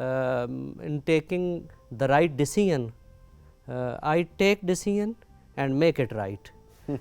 in taking the right decision, I take decision and make it right।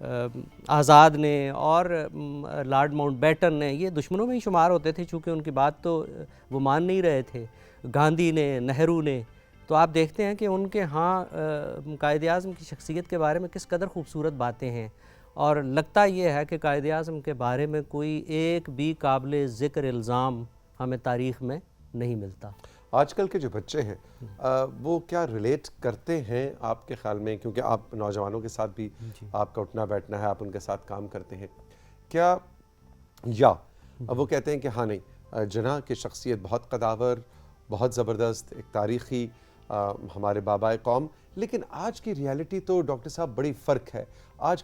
آزاد نے اور lord Mount beaten نے، یہ دشمنوں میں ہی شمار ہوتے تھے چونکہ ان کی بات تو وہ مان نہیں رہے تھے، گاندھی نے، نہرو نے. تو آپ دیکھتے ہیں کہ ان کے ہاں قائد اعظم کی شخصیت کے بارے میں کس قدر خوبصورت باتیں ہیں، اور لگتا یہ ہے کہ قائد اعظم کے بارے میں کوئی ایک بھی قابل ذکر الزام ہمیں تاریخ میں نہیں ملتا. آج کل کے جو بچے ہیں وہ کیا ریلیٹ کرتے ہیں آپ کے خیال میں، کیونکہ آپ نوجوانوں کے ساتھ بھی آپ کا اٹھنا بیٹھنا ہے، آپ ان کے ساتھ کام کرتے ہیں، کیا یا وہ کہتے ہیں کہ ہاں نہیں، جناح کی شخصیت بہت قداور، بہت زبردست، ایک تاریخی ہمارے بابائے قوم، لیکن آج کی ریالٹی تو ڈاکٹر صاحب بڑی فرق ہے. آج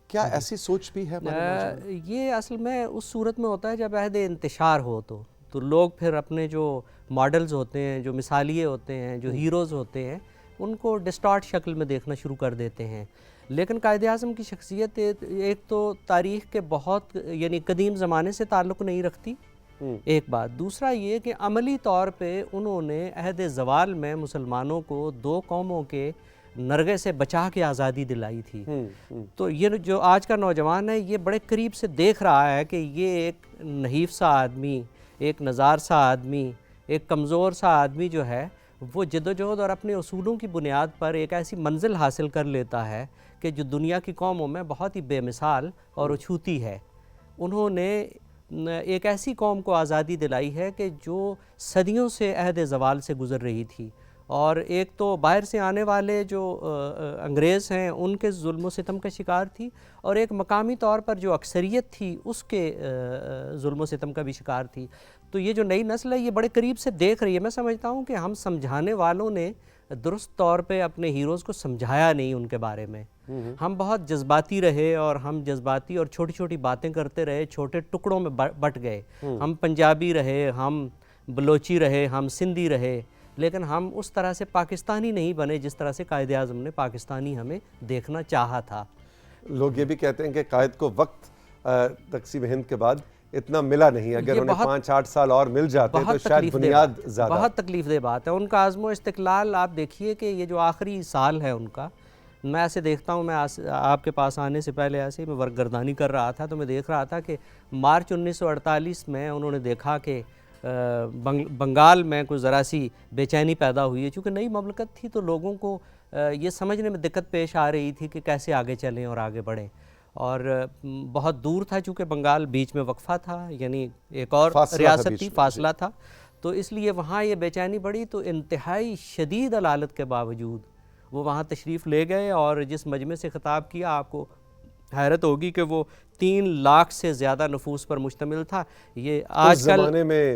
کیا ایسی سوچ بھی ہے ہمارے نوجوانوں؟ یہ اصل میں اس صورت میں ہوتا ہے جب عہد انتشار ہو تو لوگ پھر اپنے جو ماڈلز ہوتے ہیں، جو مثالیے ہوتے ہیں، جو ہیروز ہوتے ہیں، ان کو ڈسٹارٹ شکل میں دیکھنا شروع کر دیتے ہیں. لیکن قائد اعظم کی شخصیت ایک تو تاریخ کے بہت یعنی قدیم زمانے سے تعلق نہیں رکھتی، ایک بات. دوسرا یہ کہ عملی طور پہ انہوں نے عہد زوال میں مسلمانوں کو دو قوموں کے نرغے سے بچا کے آزادی دلائی تھی. تو یہ جو آج کا نوجوان ہے یہ بڑے قریب سے دیکھ رہا ہے کہ یہ ایک نحیف سا آدمی، ایک نزار سا آدمی، ایک کمزور سا آدمی جو ہے وہ جدوجہد اور اپنے اصولوں کی بنیاد پر ایک ایسی منزل حاصل کر لیتا ہے کہ جو دنیا کی قوموں میں بہت ہی بے مثال اور اچھوتی ہے. انہوں نے ایک ایسی قوم کو آزادی دلائی ہے کہ جو صدیوں سے عہد زوال سے گزر رہی تھی، اور ایک تو باہر سے آنے والے جو انگریز ہیں ان کے ظلم و ستم کا شکار تھی، اور ایک مقامی طور پر جو اکثریت تھی اس کے ظلم و ستم کا بھی شکار تھی. تو یہ جو نئی نسل ہے یہ بڑے قریب سے دیکھ رہی ہے. میں سمجھتا ہوں کہ ہم سمجھانے والوں نے درست طور پہ اپنے ہیروز کو سمجھایا نہیں ان کے بارے میں. ہم بہت جذباتی رہے، اور ہم جذباتی اور چھوٹی چھوٹی باتیں کرتے رہے، چھوٹے ٹکڑوں میں بٹ گئے. ہم پنجابی رہے، ہم بلوچی رہے، ہم سندھی رہے، لیکن ہم اس طرح سے پاکستانی نہیں بنے جس طرح سے قائد اعظم نے پاکستانی ہمیں دیکھنا چاہا تھا. لوگ یہ بھی کہتے ہیں کہ قائد کو وقت تقسیم ہند کے بعد اتنا ملا نہیں، اگر انہیں 5-8 سال اور مل جاتے تو شاید بنیاد زیادہ. بہت تکلیف دہ بات ہے. ان کا عزم و استقلال آپ دیکھیے کہ یہ جو آخری سال ہے ان کا، میں ایسے دیکھتا ہوں، میں آپ کے پاس آنے سے پہلے ایسے ہی میں ورکگردانی کر رہا تھا تو میں دیکھ رہا تھا کہ مارچ 1948 میں انہوں نے دیکھا کہ بنگال میں کوئی ذرا سی بے چینی پیدا ہوئی ہے. چونکہ نئی مملکت تھی تو لوگوں کو یہ سمجھنے میں دقت پیش آ رہی تھی کہ کیسے آگے چلیں اور آگے بڑھیں، اور بہت دور تھا چونکہ بنگال بیچ میں وقفہ تھا، یعنی ایک اور ریاست تھی، فاصلہ تھا، تو اس لیے وہاں یہ بے چینی بڑھی. تو انتہائی شدید علالت کے باوجود وہ وہاں تشریف لے گئے، اور جس مجمع سے خطاب کیا آپ کو حیرت ہوگی کہ وہ 3 لاکھ سے زیادہ نفوس پر مشتمل تھا. یہ آج کل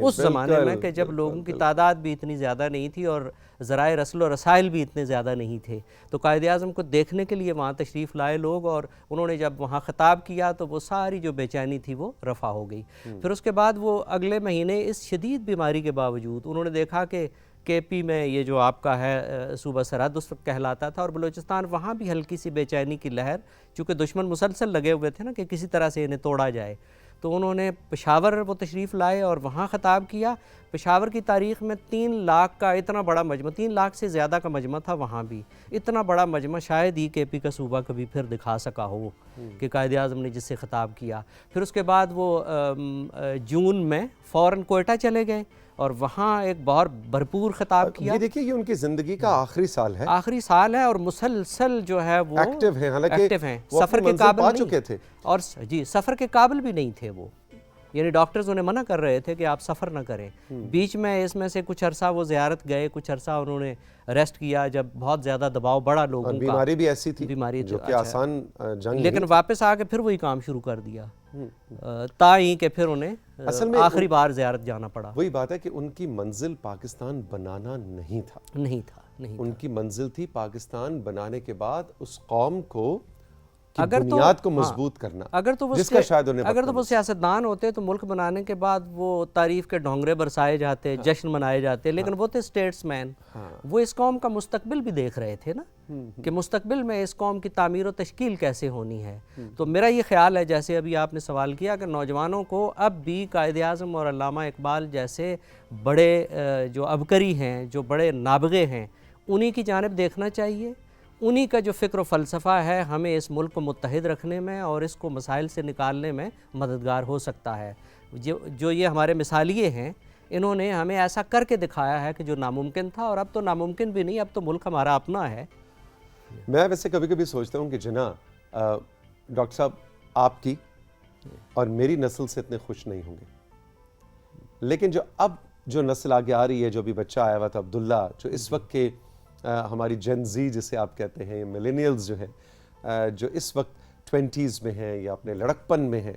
اس زمانے میں کہ جب لوگوں کی تعداد بھی اتنی زیادہ نہیں تھی اور ذرائع رسل و رسائل بھی اتنے زیادہ نہیں تھے، تو قائد اعظم کو دیکھنے کے لیے وہاں تشریف لائے لوگ، اور انہوں نے جب وہاں خطاب کیا تو وہ ساری جو بے چینی تھی وہ رفع ہو گئی. پھر اس کے بعد وہ اگلے مہینے اس شدید بیماری کے باوجود انہوں نے دیکھا کہ کے پی میں یہ جو آپ کا ہے صوبہ سرحد اس وقت کہلاتا تھا، اور بلوچستان، وہاں بھی ہلکی سی بے چینی کی لہر، چونکہ دشمن مسلسل لگے ہوئے تھے نا کہ کسی طرح سے انہیں توڑا جائے. تو انہوں نے پشاور وہ تشریف لائے اور وہاں خطاب کیا. پشاور کی تاریخ میں 3 لاکھ کا اتنا بڑا مجمع، 3 لاکھ سے زیادہ کا مجمع تھا وہاں بھی. اتنا بڑا مجمع شاید ہی کے پی کا صوبہ کبھی پھر دکھا سکا ہو کہ قائد اعظم نے جس سے خطاب کیا. پھر اس کے بعد وہ جون میں فوراً کوئٹہ چلے گئے اور وہاں ایک بہت بھرپور خطاب کیا. یہ دیکھیے یہ ان کی زندگی کا آخری سال ہے، آخری سال ہے، اور مسلسل جو ہے وہ ایکٹیو ہیں، حالانکہ ایکٹیو ہیں، وہ سفر اپنی کے قابل منزل پا نہیں چکے تھے، اور جی سفر کے قابل بھی نہیں تھے وہ. یعنی ڈاکٹرز انہیں منع کر رہے تھے کہ آپ سفر نہ کریں. بیچ میں اس میں سے کچھ عرصہ وہ زیارت گئے، کچھ عرصہ انہوں نے ریسٹ کیا جب بہت زیادہ دباؤ بڑھا لوگوں کا. بیماری بھی ایسی تھی بیماری جو کہ آسان جنگ، لیکن واپس آ کے پھر وہی کام شروع کر دیا، تائیں کہ پھر انہیں اصل میں آخری بار زیارت جانا پڑا. وہی بات ہے کہ ان کی منزل پاکستان بنانا نہیں تھا، ان کی منزل تھی پاکستان بنانے کے بعد اس قوم کو بنیاد کو مضبوط کرنا، جس کا شاید انہیں اگر تو وہ سیاستدان ہوتے تو ملک بنانے کے بعد وہ تعریف کے ڈھونگرے برسائے جاتے، جشن منائے جاتے، لیکن وہ تھے اسٹیٹس مین. وہ اس قوم کا مستقبل بھی دیکھ رہے تھے نا کہ مستقبل میں اس قوم کی تعمیر و تشکیل کیسے ہونی ہے. تو میرا یہ خیال ہے، جیسے ابھی آپ نے سوال کیا، کہ نوجوانوں کو اب بھی قائد اعظم اور علامہ اقبال جیسے بڑے جو عبقری ہیں، جو بڑے نابغے ہیں، انہی کی جانب دیکھنا چاہیے. انہی کا جو فکر و فلسفہ ہے ہمیں اس ملک کو متحد رکھنے میں اور اس کو مسائل سے نکالنے میں مددگار ہو سکتا ہے۔ جو یہ ہمارے مثالیے ہیں، انہوں نے ہمیں ایسا کر کے دکھایا ہے کہ جو ناممکن تھا، اور اب تو ناممکن بھی نہیں، اب تو ملک ہمارا اپنا ہے۔ میں ویسے کبھی کبھی سوچتا ہوں کہ جناح ڈاکٹر صاحب آپ کی اور میری نسل سے اتنے خوش نہیں ہوں گے، لیکن جو نسل آگے آ رہی ہے، جو بھی بچہ آیا ہوا تھا عبداللہ، جو اس وقت کے ہماری جن زی جسے آپ کہتے ہیں، ملینیلز جو ہیں، جو اس وقت 20s میں ہیں یا اپنے لڑکپن میں ہیں،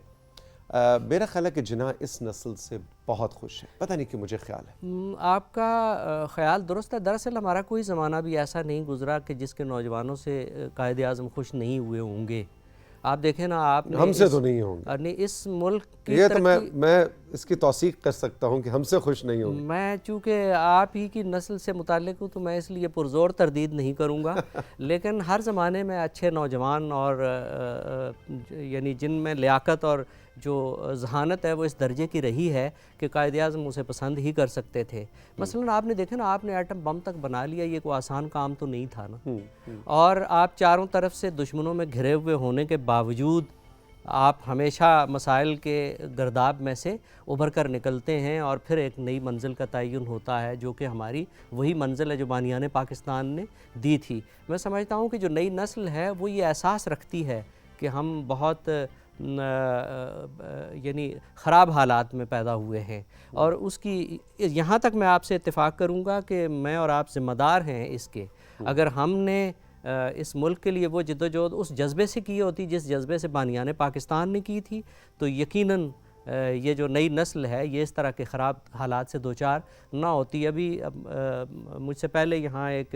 میرا خیال ہے کہ جناح اس نسل سے بہت خوش ہے، پتہ نہیں کہ مجھے خیال ہے۔ آپ کا خیال درست ہے۔ دراصل ہمارا کوئی زمانہ بھی ایسا نہیں گزرا کہ جس کے نوجوانوں سے قائد اعظم خوش نہیں ہوئے ہوں گے۔ آپ دیکھیں نا، آپ نے ہم سے تو نہیں ہوں گے، اس ملک کی یہ تو میں اس کی توثیق کر سکتا ہوں کہ ہم سے خوش نہیں ہوں گے۔ میں چونکہ آپ ہی کی نسل سے متعلق ہوں تو میں اس لیے پرزور تردید نہیں کروں گا، لیکن ہر زمانے میں اچھے نوجوان اور یعنی جن میں لیاقت اور جو ذہانت ہے وہ اس درجے کی رہی ہے کہ قائد اعظم اسے پسند ہی کر سکتے تھے۔ مثلا آپ نے دیکھا نا، آپ نے ایٹم بم تک بنا لیا، یہ کوئی آسان کام تو نہیں تھا نا، اور آپ چاروں طرف سے دشمنوں میں گھرے ہوئے ہونے کے باوجود آپ ہمیشہ مسائل کے گرداب میں سے ابھر کر نکلتے ہیں، اور پھر ایک نئی منزل کا تعین ہوتا ہے، جو کہ ہماری وہی منزل ہے جو بانیان پاکستان نے دی تھی۔ میں سمجھتا ہوں کہ جو نئی نسل ہے وہ یہ احساس رکھتی ہے کہ ہم بہت یعنی خراب حالات میں پیدا ہوئے ہیں، اور اس کی یہاں تک میں آپ سے اتفاق کروں گا کہ میں اور آپ ذمہ دار ہیں اس کے۔ اگر ہم نے اس ملک کے لیے وہ جدوجہد اس جذبے سے کی ہوتی جس جذبے سے بانیان پاکستان نے کی تھی، تو یقیناً یہ جو نئی نسل ہے یہ اس طرح کے خراب حالات سے دوچار نہ ہوتی۔ ابھی مجھ سے پہلے یہاں ایک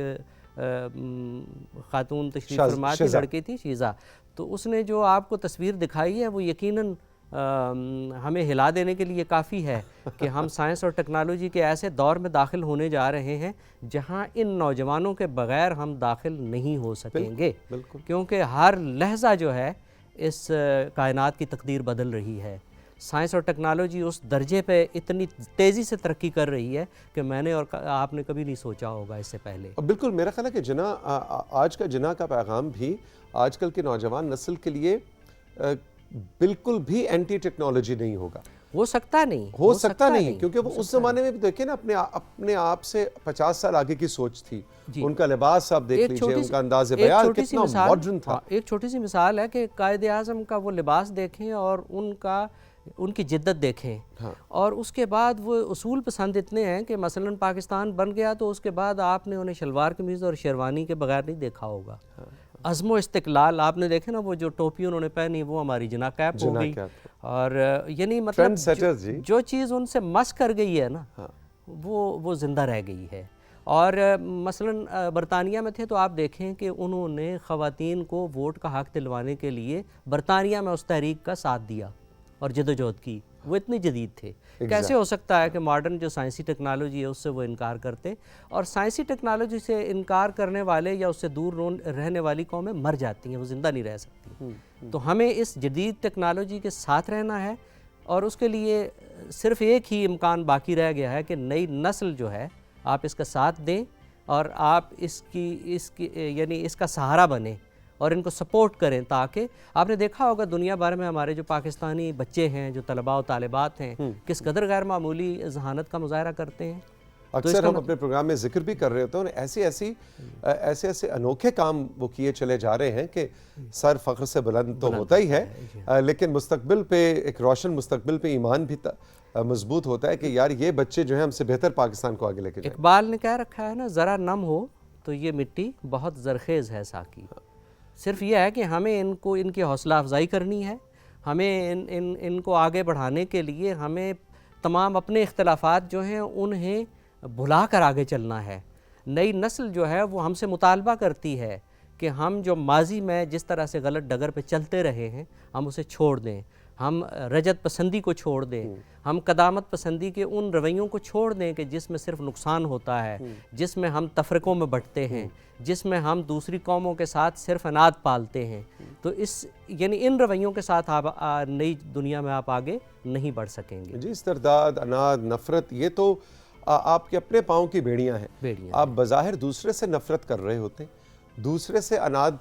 خاتون تشریف فرما کی لڑکی تھی، شیزہ، تو اس نے جو آپ کو تصویر دکھائی ہے وہ یقیناً ہمیں ہلا دینے کے لیے کافی ہے کہ ہم سائنس اور ٹیکنالوجی کے ایسے دور میں داخل ہونے جا رہے ہیں جہاں ان نوجوانوں کے بغیر ہم داخل نہیں ہو سکیں گے، کیونکہ ہر لحظہ جو ہے اس کائنات کی تقدیر بدل رہی ہے۔ سائنس اور ٹیکنالوجی اس درجے پہ اتنی تیزی سے ترقی کر رہی ہے کہ میں نے اور آپ نے کبھی نہیں سوچا ہوگا اس سے پہلے۔ بالکل، میرا خیال ہے کہ جناح آج کا جناح کا پیغام بھی آج کل کے نوجوان نسل کے لیے بالکل بھی اینٹی ٹیکنالوجی نہیں ہوگا۔ ہو سکتا نہیں، کیونکہ وہ اس زمانے میں بھی دیکھیں نا، اپنے آپ سے 50 سال آگے کی سوچ تھی۔ ان کا لباس آپ دیکھ لیجئے، ان کا انداز بیان کتنا ماڈرن تھا۔ ایک چھوٹی سی مثال ہے کہ قائد اعظم کا وہ لباس دیکھیں اور ان کی جدت دیکھیں، اور اس کے بعد وہ اصول پسند اتنے ہیں کہ مثلا پاکستان بن گیا تو اس کے بعد آپ نے انہیں شلوار قمیض اور شیروانی کے بغیر نہیں دیکھا ہوگا۔ عزم و استقلال آپ نے دیکھے نا، وہ جو ٹوپی انہوں نے پہنی وہ ہماری جناح کیپ ہو گئی، اور یعنی مطلب جو چیز ان سے مس کر گئی ہے نا وہ زندہ رہ گئی ہے۔ اور مثلا برطانیہ میں تھے تو آپ دیکھیں کہ انہوں نے خواتین کو ووٹ کا حق دلوانے کے لیے برطانیہ میں اس تحریک کا ساتھ دیا اور جدوجہد کی، وہ اتنے جدید تھے۔ کیسے ہو سکتا ہے کہ ماڈرن جو سائنسی ٹیکنالوجی ہے اس سے وہ انکار کرتے، اور سائنسی ٹیکنالوجی سے انکار کرنے والے یا اس سے دور رہنے والی قومیں مر جاتی ہیں، وہ زندہ نہیں رہ سکتی۔ تو ہمیں اس جدید ٹیکنالوجی کے ساتھ رہنا ہے، اور اس کے لیے صرف ایک ہی امکان باقی رہ گیا ہے کہ نئی نسل جو ہے آپ اس کا ساتھ دیں، اور آپ اس کی یعنی اس کا سہارا بنیں اور ان کو سپورٹ کریں، تاکہ آپ نے دیکھا ہوگا دنیا بھر میں ہمارے جو پاکستانی بچے ہیں، جو طلباء و طالبات ہیں، کس قدر غیر معمولی ذہانت کا مظاہرہ کرتے ہیں۔ اکثر ہم اپنے پروگرام میں ذکر بھی کر رہے ہوتے ہیں، ایسے انوکھے کام وہ کیے چلے جا رہے ہیں کہ سر فخر سے بلند تو ہوتا ہی ہے، لیکن مستقبل پہ، ایک روشن مستقبل پہ ایمان بھی مضبوط ہوتا ہے کہ یار یہ بچے جو ہیں ہم سے بہتر پاکستان کو آگے لے کے جائیں۔ اقبال نے کہہ رکھا ہے نا، ذرا نم ہو تو یہ مٹی بہت زرخیز ہے ساقی۔ صرف یہ ہے کہ ہمیں ان کی حوصلہ افزائی کرنی ہے، ہمیں ان کو آگے بڑھانے کے لیے ہمیں تمام اپنے اختلافات جو ہیں انہیں بھلا کر آگے چلنا ہے۔ نئی نسل جو ہے وہ ہم سے مطالبہ کرتی ہے کہ ہم جو ماضی میں جس طرح سے غلط ڈگر پہ چلتے رہے ہیں ہم اسے چھوڑ دیں، ہم رجت پسندی کو چھوڑ دیں، ہم قدامت پسندی کے ان رویوں کو چھوڑ دیں کہ جس میں صرف نقصان ہوتا ہے، جس میں ہم تفرقوں میں بٹتے ہیں، جس میں ہم دوسری قوموں کے ساتھ صرف اناد پالتے ہیں۔ تو یعنی ان رویوں کے ساتھ آپ نئی دنیا میں آپ آگے نہیں بڑھ سکیں گے۔ جی، استرداد، اناد، نفرت، یہ تو آپ کے اپنے پاؤں کی بیڑیاں ہیں۔ آپ بظاہر دوسرے سے نفرت کر رہے ہوتے ہیں، دوسرے سے اناد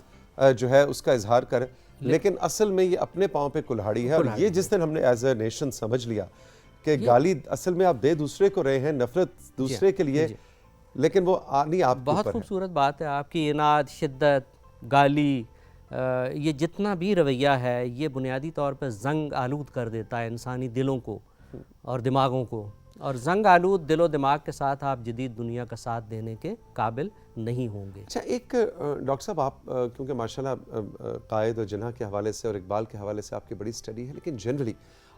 جو ہے اس کا اظہار کرے، لیکن اصل میں یہ اپنے پاؤں پہ کلہاڑی ہے. اور یہ جس دن ہم نے ایز اے نیشن سمجھ لیا کہ گالی اصل میں آپ دے دوسرے کو رہے ہیں، نفرت دوسرے کے لیے، لیکن وہ نہیں آپ کے اوپر ہے. بہت خوبصورت بات ہے آپ کی. اناد، شدت، گالی، یہ جتنا بھی رویہ ہے یہ بنیادی طور پہ زنگ آلود کر دیتا ہے انسانی دلوں کو اور دماغوں کو، اور زنگ آلود دل و دماغ کے ساتھ آپ جدید دنیا کا ساتھ دینے کے قابل نہیں ہوں گے. اچھا، ایک ڈاکٹر صاحب آپ کیونکہ ماشاءاللہ قائد اور جناح کے حوالے سے اور اقبال کے حوالے سے آپ کی بڑی سٹڈی ہے، لیکن جنرلی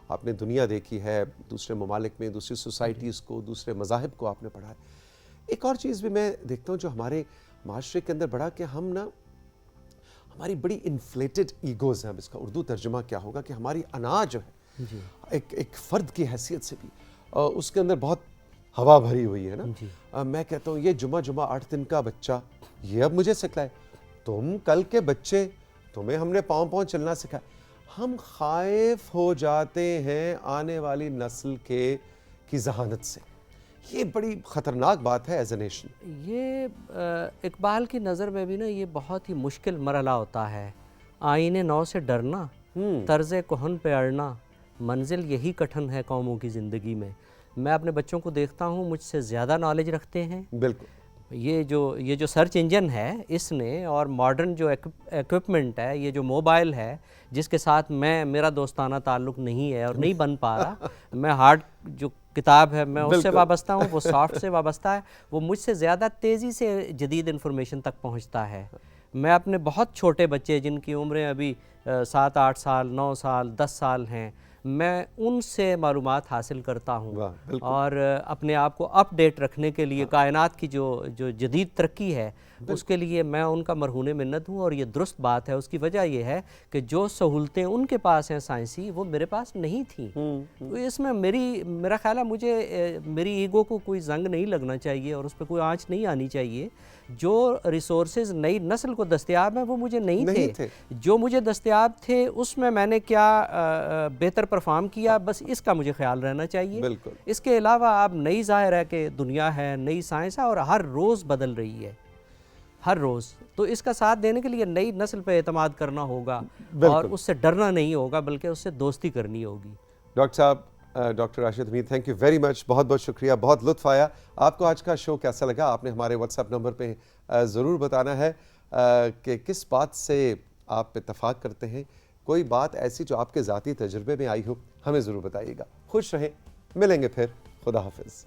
آپ نے دنیا دیکھی ہے، دوسرے ممالک میں دوسری سوسائٹیز کو، دوسرے مذاہب کو آپ نے پڑھا ہے. ایک اور چیز بھی میں دیکھتا ہوں جو ہمارے معاشرے کے اندر بڑا کہ ہم نا ہماری بڑی انفلیٹڈ ایگوز ہیں. اب اس کا اردو ترجمہ کیا ہوگا کہ ہماری انا جو ہے ایک فرد کی حیثیت سے بھی اس کے اندر بہت ہوا بھری ہوئی ہے نا. میں کہتا ہوں یہ جمعہ 8 دن کا بچہ یہ اب مجھے سکھلائے، تم کل کے بچے، تمہیں ہم نے پاؤں چلنا سکھایا. ہم خائف ہو جاتے ہیں آنے والی نسل کی ذہانت سے. یہ بڑی خطرناک بات ہے ایز اے نیشن. یہ اقبال کی نظر میں بھی نا یہ بہت ہی مشکل مرحلہ ہوتا ہے. آئین نو سے ڈرنا، طرز کہن پہ اڑنا، منزل یہی کٹھن ہے قوموں کی زندگی میں. میں اپنے بچوں کو دیکھتا ہوں مجھ سے زیادہ نالج رکھتے ہیں. بالکل. یہ جو سرچ انجن ہے اس نے، اور ماڈرن جو ایکوپمنٹ ہے، یہ جو موبائل ہے جس کے ساتھ میرا دوستانہ تعلق نہیں ہے اور نہیں بن پا رہا. میں ہارڈ جو کتاب ہے میں اس سے وابستہ ہوں، وہ سافٹ سے وابستہ ہے. وہ مجھ سے زیادہ تیزی سے جدید انفارمیشن تک پہنچتا ہے. میں اپنے بہت چھوٹے بچے جن کی عمریں ابھی 7-8 سال، 9 سال، 10 سال ہیں، میں ان سے معلومات حاصل کرتا ہوں. اور اپنے آپ کو اپ ڈیٹ رکھنے کے لیے کائنات کی جو جدید ترقی ہے اس کے لیے میں ان کا مرہون منت ہوں. اور یہ درست بات ہے. اس کی وجہ یہ ہے کہ جو سہولتیں ان کے پاس ہیں سائنسی، وہ میرے پاس نہیں تھیں. تو اس میں میرا خیال ہے مجھے میری ایگو کو کوئی زنگ نہیں لگنا چاہیے اور اس پہ کوئی آنچ نہیں آنی چاہیے. جو ریسورسز نئی نسل کو دستیاب ہیں وہ مجھے نہیں تھے. جو مجھے دستیاب تھے اس میں نے کیا بہتر پرفارم کیا، بس اس کا مجھے خیال رہنا چاہیے. اس کے علاوہ اب نئی ظاہر ہے کہ دنیا ہے، نئی سائنس ہے اور ہر روز بدل رہی ہے، ہر روز. تو اس کا ساتھ دینے کے لیے نئی نسل پہ اعتماد کرنا ہوگا اور اس سے ڈرنا نہیں ہوگا بلکہ اس سے دوستی کرنی ہوگی. ڈاکٹر صاحب، ڈاکٹر راشد امید، تھینک یو ویری مچ. بہت بہت شکریہ، بہت لطف آیا. آپ کو آج کا شو کیسا لگا؟ آپ نے ہمارے واٹس ایپ نمبر پہ ضرور بتانا ہے کہ کس بات سے آپ اتفاق کرتے ہیں. کوئی بات ایسی جو آپ کے ذاتی تجربے میں آئی ہو ہمیں ضرور بتائیے گا. خوش رہیں، ملیں گے پھر. خدا حافظ.